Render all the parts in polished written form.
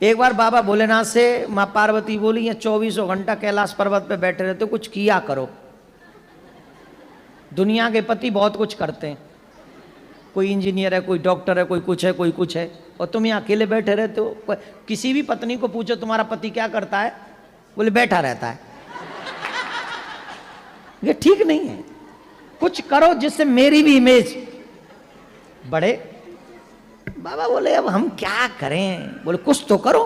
एक बार बाबा भोलेनाथ से माँ पार्वती बोली, ये 24 घंटा कैलाश पर्वत पे बैठे रहते हो, कुछ किया करो। दुनिया के पति बहुत कुछ करते हैं, कोई इंजीनियर है, कोई डॉक्टर है, कोई कुछ है, कोई कुछ है, और तुम यहाँ अकेले बैठे रहते हो। किसी भी पत्नी को पूछो तुम्हारा पति क्या करता है, बोले बैठा रहता है। ये ठीक नहीं है, कुछ करो जिससे मेरी भी इमेज बढ़े। बाबा बोले अब हम क्या करें, बोले कुछ तो करो।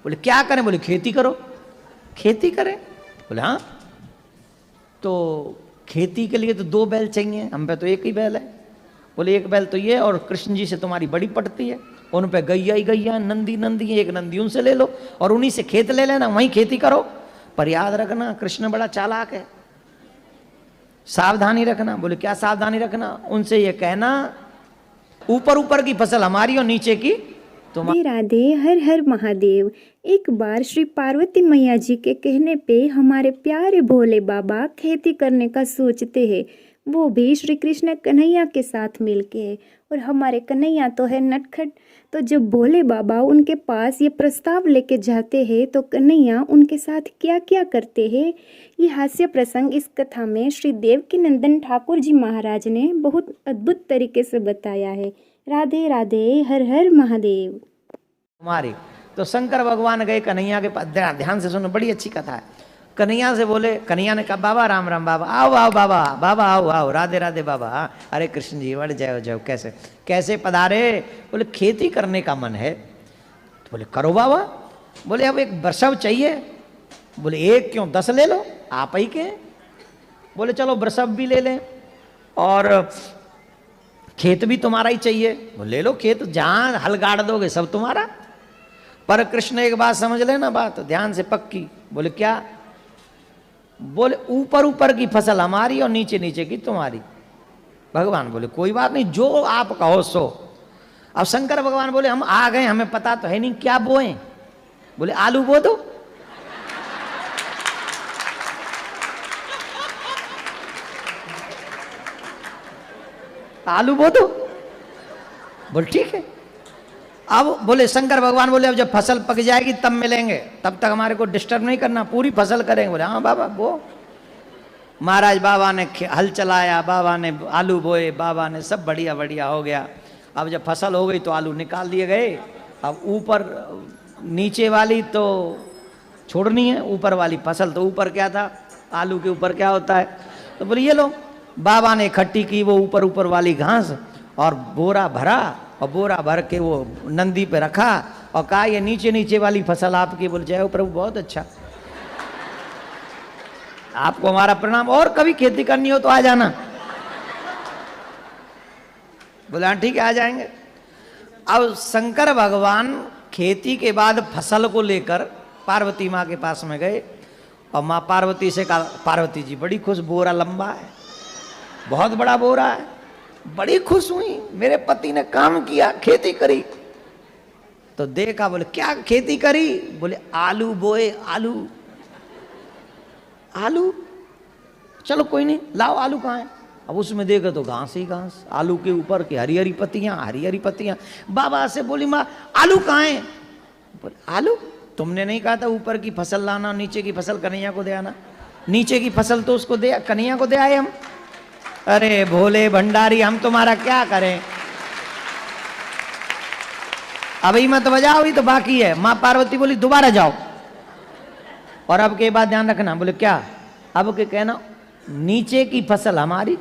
बोले क्या करें, बोले खेती करो। खेती करें, बोले हाँ। तो खेती के लिए तो 2 बैल चाहिए, हम पे तो एक ही बैल है। बोले एक बैल तो ये, और कृष्ण जी से तुम्हारी बड़ी पड़ती है, उन पे गैया ही गैया, नंदी नंदी है, एक नंदी उनसे ले लो और उन्हीं से खेत ले लेना, वहीं खेती करो। पर याद रखना कृष्ण बड़ा चालाक है, सावधानी रखना। बोले क्या सावधानी रखना, उनसे ये कहना ऊपर ऊपर की फसल हमारी और नीचे की तुम्हारी। राधे हर हर महादेव। एक बार श्री पार्वती मैया जी के कहने पे हमारे प्यारे भोले बाबा खेती करने का सोचते हैं, वो भी श्री कृष्ण कन्हैया के साथ मिलके। और हमारे कन्हैया तो है नटखट, तो जब भोले बाबा उनके पास ये प्रस्ताव लेके जाते हैं तो कन्हैया उनके साथ क्या क्या करते हैं, ये हास्य प्रसंग इस कथा में श्री देवकीनंदन ठाकुर जी महाराज ने बहुत अद्भुत तरीके से बताया है। राधे राधे हर हर महादेव। तुम्हारी तो शंकर भगवान गए कन्हैया के पास, ध्यान से सुनो, बड़ी अच्छी कथा है। कन्हैया से बोले, कन्हैया ने कहा बाबा राम राम, बाबा आओ आओ, बाबा बाबा आओ आओ, राधे राधे बाबा। अरे कृष्ण जी बड़े जय जय, कैसे कैसे पधारे। बोले खेती करने का मन है। तो बोले करो बाबा। बोले अब एक वृषभ चाहिए। बोले एक क्यों, 10 ले लो, आप ही के। बोले चलो वृषभ भी ले लें और खेत भी तुम्हारा ही चाहिए। बोले ले लो खेत, जहां हल गाड़ दोगे सब तुम्हारा। पर कृष्ण एक बात समझ लेना, बात ध्यान से पक्की। बोले क्या, बोले ऊपर ऊपर की फसल हमारी और नीचे नीचे की तुम्हारी। भगवान बोले कोई बात नहीं, जो आप कहो सो। अब शंकर भगवान बोले हम आ गए, हमें पता तो है नहीं क्या बोए। बोले आलू बो दो। आलू बो दो। बोले ठीक है। अब बोले शंकर भगवान बोले अब जब फसल पक जाएगी तब मिलेंगे, तब तक हमारे को डिस्टर्ब नहीं करना, पूरी फसल करेंगे। बोले हाँ बाबा वो। महाराज बाबा ने हल चलाया, बाबा ने आलू बोए, बाबा ने सब बढ़िया बढ़िया हो गया। अब जब फसल हो गई तो आलू निकाल दिए गए। अब ऊपर नीचे वाली तो छोड़नी है, ऊपर वाली फसल तो ऊपर क्या था, आलू के ऊपर क्या होता है। तो बोले ये लो। बाबा ने इकट्ठी की वो ऊपर ऊपर वाली घास और बोरा भरा, और बोरा भर के वो नंदी पे रखा और कहा ये नीचे नीचे वाली फसल आपकी। बोले जय हो प्रभु, बहुत अच्छा, आपको हमारा प्रणाम, और कभी खेती करनी हो तो आ जाना। बोला हाँ ठीक है आ जाएंगे। अब शंकर भगवान खेती के बाद फसल को लेकर पार्वती माँ के पास में गए और माँ पार्वती से कहा, पार्वती जी बड़ी खुश, बोरा लंबा है, बहुत बड़ा बोरा है, बड़ी खुश हुई, मेरे पति ने काम किया, खेती करी। तो देखा, बोले क्या खेती करी। बोले आलू बोए। आलू आलू, चलो कोई नहीं, लाओ आलू कहाँ है। अब उसमें देखो तो घास ही घास, आलू के ऊपर की हरी हरी पत्तियां, हरी हरी पत्तियां। बाबा से बोली माँ आलू कहाँ है। बोले आलू, तुमने नहीं कहा था ऊपर की फसल लाना, नीचे की फसल कन्हैया को दे आना। नीचे की फसल तो उसको दे, कन्हैया को दे आए हम। अरे भोले भंडारी, हम तुम्हारा क्या करें। अभी मत बजाओ, ही तो बाकी है। माँ पार्वती बोली दोबारा जाओ, और अब के बाद ध्यान रखना। बोले क्या, अब के कहना नीचे की फसल हमारी,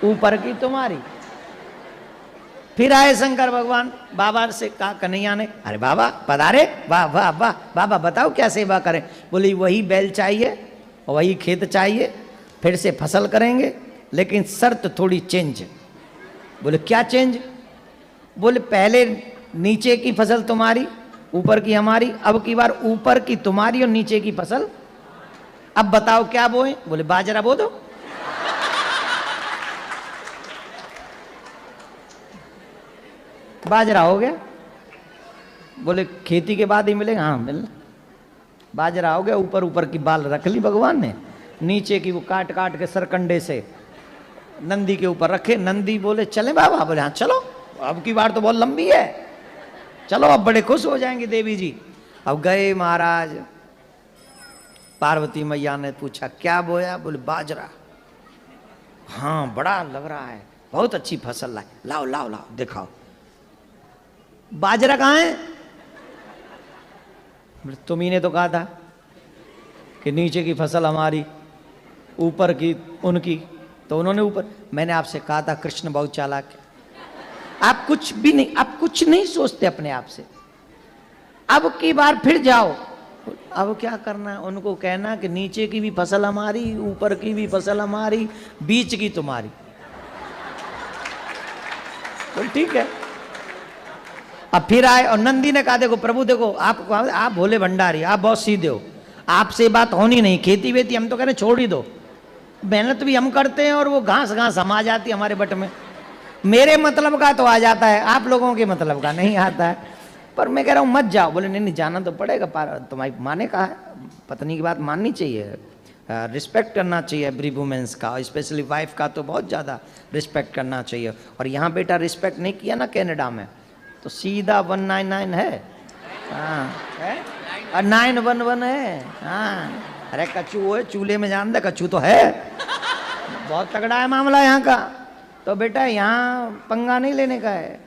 ऊपर की तुम्हारी। फिर आए शंकर भगवान, बाबा से कहा कन्हैया ने, अरे बाबा पधारे, वाह वाह वाह, बाबा बताओ क्या सेवा करें। बोली वही बैल चाहिए, वही खेत चाहिए, फिर से फसल करेंगे, लेकिन शर्त थोड़ी चेंज। बोले क्या चेंज। बोले पहले नीचे की फसल तुम्हारी, ऊपर की हमारी, अब की बार ऊपर की तुम्हारी और नीचे की फसल। अब बताओ क्या बोए। बोले बाजरा बो दो। बाजरा हो गया। बोले खेती के बाद ही मिलेगा। हाँ मिलना। बाजरा हो गया, ऊपर ऊपर की बाल रख ली भगवान ने, नीचे की वो काट काट के सरकंडे से नंदी के ऊपर रखे। नंदी बोले चले बाबा। बोले हाँ चलो, अब की बार तो बहुत लंबी है। चलो अब बड़े खुश हो जाएंगे देवी जी। अब गए महाराज, पार्वती मैया ने पूछा क्या बोया? बोले बाजरा। हाँ बड़ा लग रहा है, बहुत अच्छी फसल लाए, लाओ लाओ लाओ दिखाओ। बाजरा कहाँ है? तुम्ही ने तो कहा था कि नीचे की फसल हमारी, ऊपर की उनकी, तो उन्होंने ऊपर। मैंने आपसे कहा था कृष्ण बहुत चालाक है, आप कुछ भी नहीं, आप कुछ नहीं सोचते अपने आप से। अब की बार फिर जाओ, अब क्या करना है? उनको कहना कि नीचे की भी फसल हमारी, ऊपर की भी फसल हमारी, बीच की तुम्हारी। तो ठीक है। अब फिर आए और नंदी ने कहा देखो प्रभु देखो, आप भोले भंडारी, आप बहुत सीधे हो, आपसे बात होनी नहीं, खेती वेती हम तो कह रहे छोड़ ही दो, मेहनत भी हम करते हैं और वो घास घास हम आ जाती है हमारे बट में, मेरे मतलब का तो आ जाता है, आप लोगों के मतलब का नहीं आता है। पर मैं कह रहा हूँ मत जाओ। बोले नहीं नहीं जाना तो पड़ेगा, तुम्हारी माँ ने कहा है, पत्नी की बात माननी चाहिए, रिस्पेक्ट करना चाहिए एवरी वुमेन्स का, स्पेशली वाइफ का तो बहुत ज़्यादा रिस्पेक्ट करना चाहिए। और यहाँ बेटा रिस्पेक्ट नहीं किया ना कनाडा में तो सीधा 199 है, हाँ है, और 911 है, हाँ। अरे कछू है, चूल्हे में जान दे कछू तो है, बहुत तगड़ा है मामला यहाँ का। तो बेटा यहाँ पंगा नहीं लेने का है,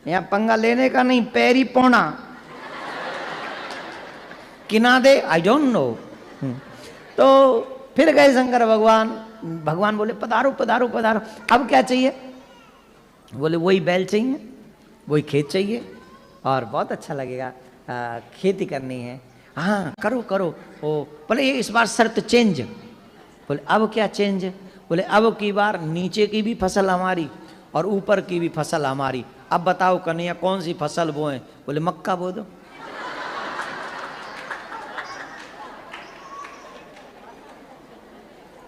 यहाँ पंगा लेने का नहीं, पैरी पौना किना दे, आई डोंट नो। तो फिर गए शंकर भगवान, भगवान बोले पधारो पधारो पधारो, अब क्या चाहिए? बोले वही बैल चाहिए, वही खेत चाहिए और बहुत अच्छा लगेगा, खेती करनी है। हाँ करो करो। ओ बोले ये इस बार शर्त चेंज। बोले अब क्या चेंज? बोले अब की बार नीचे की भी फसल हमारी और ऊपर की भी फसल हमारी। अब बताओ कन्हैया कौन सी फसल बोए? बोले मक्का बो दो।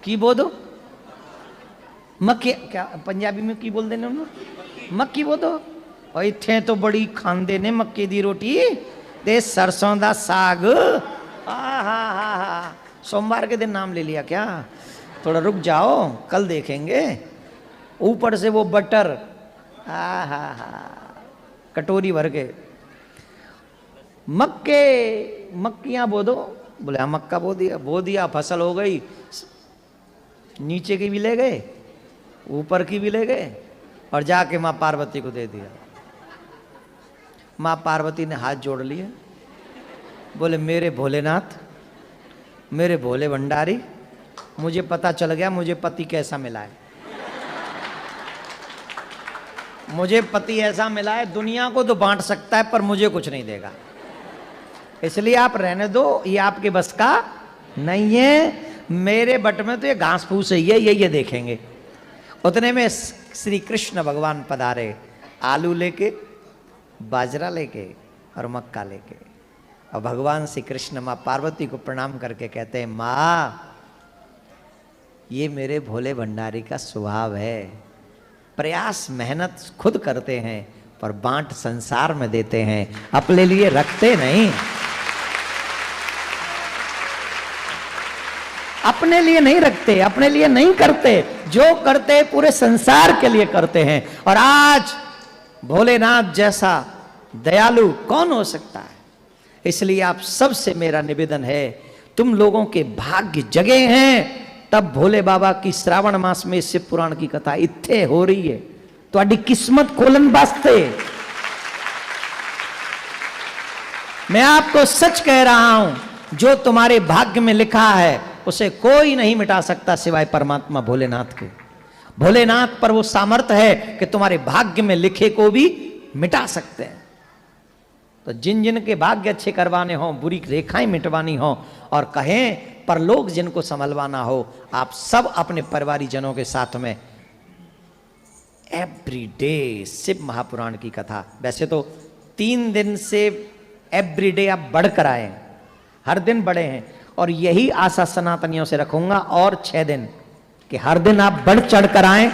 की बो दो? मक्के क्या पंजाबी में की बोल देने उन्होंने? मक्की बो दो। और इत्थे तो बड़ी खांदे ने मक्के दी रोटी ते सरसों दा साग। हा सोमवार के दिन नाम ले लिया क्या? थोड़ा रुक जाओ कल देखेंगे। ऊपर से वो बटर, हा कटोरी भर के मक्कियां बो दो। बोले हाँ मक्का बो दिया, फसल हो गई, नीचे की भी ले गए ऊपर की भी ले गए और जाके माँ पार्वती को दे दिया। माँ पार्वती ने हाथ जोड़ लिए, बोले मेरे भोलेनाथ, मेरे भोले भंडारी, मुझे पता चल गया मुझे पति कैसा मिला है। मुझे पति ऐसा मिला है दुनिया को तो बांट सकता है पर मुझे कुछ नहीं देगा, इसलिए आप रहने दो, ये आपके बस का नहीं है। मेरे बट में तो ये घास फूस है, ये देखेंगे। उतने में श्री कृष्ण भगवान पधारे, आलू लेके, बाजरा लेके और मक्का लेके। और भगवान श्री कृष्ण माँ पार्वती को प्रणाम करके कहते हैं माँ ये मेरे भोले भंडारी का स्वभाव है, प्रयास मेहनत खुद करते हैं पर बांट संसार में देते हैं, अपने लिए रखते नहीं, अपने लिए नहीं रखते, अपने लिए नहीं करते, जो करते पूरे संसार के लिए करते हैं। और आज भोलेनाथ जैसा दयालु कौन हो सकता है? इसलिए आप सबसे मेरा निवेदन है, तुम लोगों के भाग्य जगे हैं तब भोले बाबा की श्रावण मास में शिव पुराण की कथा इत्थे हो रही है, तो किस्मत खोलन वास्ते। मैं आपको सच कह रहा हूं, जो तुम्हारे भाग्य में लिखा है उसे कोई नहीं मिटा सकता सिवाय परमात्मा भोलेनाथ के। भोलेनाथ पर वो सामर्थ्य है कि तुम्हारे भाग्य में लिखे को भी मिटा सकते हैं। तो जिन जिन के भाग्य अच्छे करवाने हो, बुरी रेखाएं मिटवानी हो और कहें परलोक जिनको संभलवाना हो, आप सब अपने परिवारी जनों के साथ में एवरीडे शिव महापुराण की कथा। वैसे तो 3 दिन से एवरीडे आप बढ़कर आए, हर दिन बढ़े हैं, और यही आशा सनातनियों से रखूंगा और 6 दिन कि हर दिन आप बढ़ चढ़ कर आए